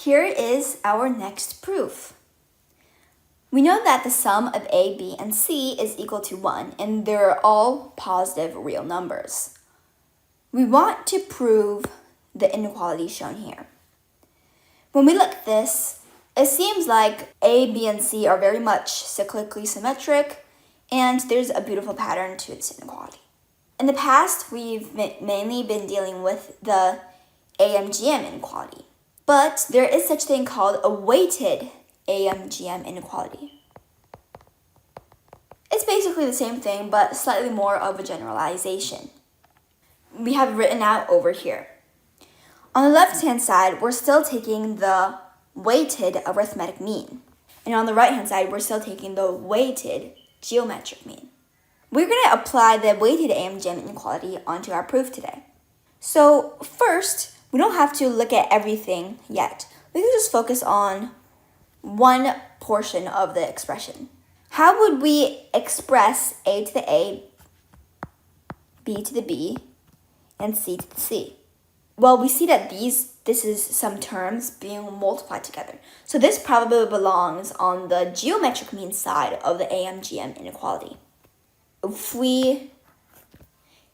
Here is our next proof. We know that the sum of a, b, and c is equal to 1, and they're all positive real numbers. We want to prove the inequality shown here. When we look at this, it seems like a, b, and c are very much cyclically symmetric, and there's a beautiful pattern to its inequality. In the past, we've mainly been dealing with the AMGM inequality, but there is such a thing called a weighted AMGM inequality. It's basically the same thing, but slightly more of a generalization. We have it written out over here. On the left-hand side, we're still taking the weighted arithmetic mean. And on the right-hand side, we're still taking the weighted geometric mean. We're going to apply the weighted AMGM inequality onto our proof today. So first, we don't have to look at everything yet. We can just focus on one portion of the expression. How would we express a to the a, b to the b, and c to the c? Well, we see that this is some terms being multiplied together. So this probably belongs on the geometric mean side of the AMGM inequality. If we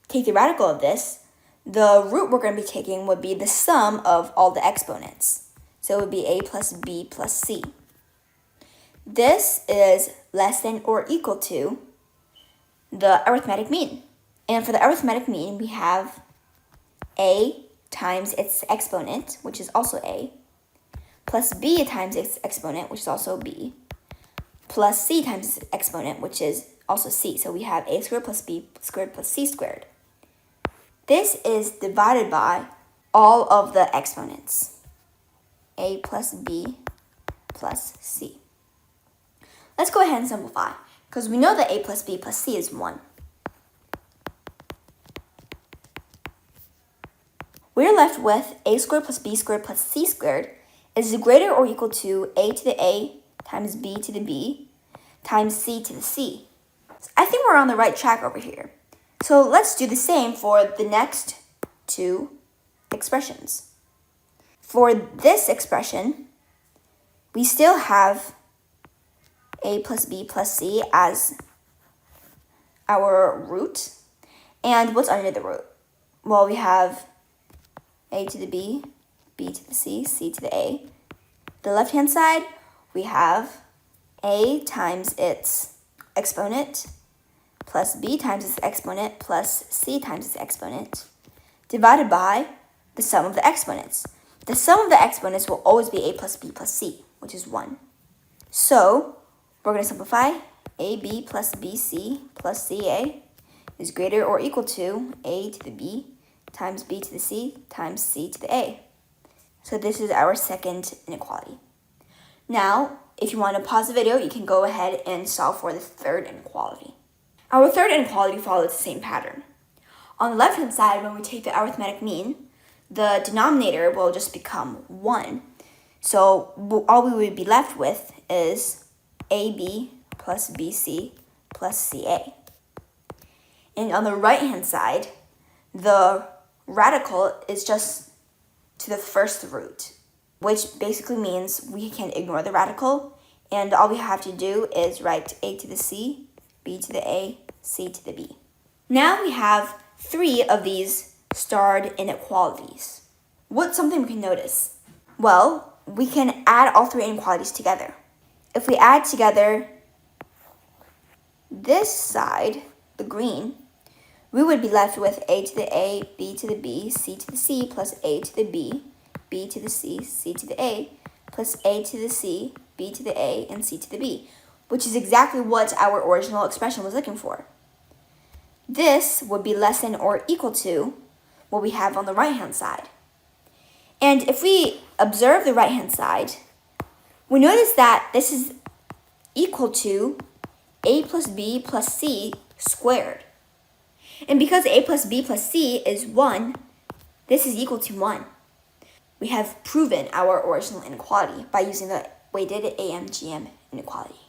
take the radical of this, the root we're going to be taking would be the sum of all the exponents. So it would be a plus b plus c. This is less than or equal to the arithmetic mean. And for the arithmetic mean, we have a times its exponent, which is also a, plus b times its exponent, which is also b, plus c times its exponent, which is also c. So we have a squared plus b squared plus c squared. This is divided by all of the exponents, a plus b plus c. Let's go ahead and simplify, because we know that a plus b plus c is 1. We're left with a squared plus b squared plus c squared is greater or equal to a to the a times b to the b times c to the c. So I think we're on the right track over here. So let's do the same for the next two expressions. For this expression, we still have a plus b plus c as our root. And what's under the root? Well, we have a to the b, b to the c, c to the a. The left-hand side, we have a times its exponent plus b times its exponent plus c times its exponent divided by the sum of the exponents. The sum of the exponents will always be a plus b plus c, which is 1. So we're going to simplify. ab plus bc plus ca is greater or equal to a to the b times b to the c times c to the a. So this is our second inequality. Now, if you want to pause the video, you can go ahead and solve for the third inequality. Our third inequality follows the same pattern. On the left-hand side, when we take the arithmetic mean, the denominator will just become 1. So all we would be left with is ab plus bc plus ca. And on the right-hand side, the radical is just to the first root, which basically means we can ignore the radical, and all we have to do is write a to the c, b to the a, c to the b. Now we have 3 of these starred inequalities. What's something we can notice? Well, we can add all 3 inequalities together. If we add together this side, the green, we would be left with a to the a, b to the b, c to the c, plus a to the b, b to the c, c to the a, plus a to the c, b to the a, and c to the b, which is exactly what our original expression was looking for. This would be less than or equal to what we have on the right-hand side. And if we observe the right-hand side, we notice that this is equal to a plus b plus c squared. And because a plus b plus c is 1, this is equal to 1. We have proven our original inequality by using the weighted AMGM inequality.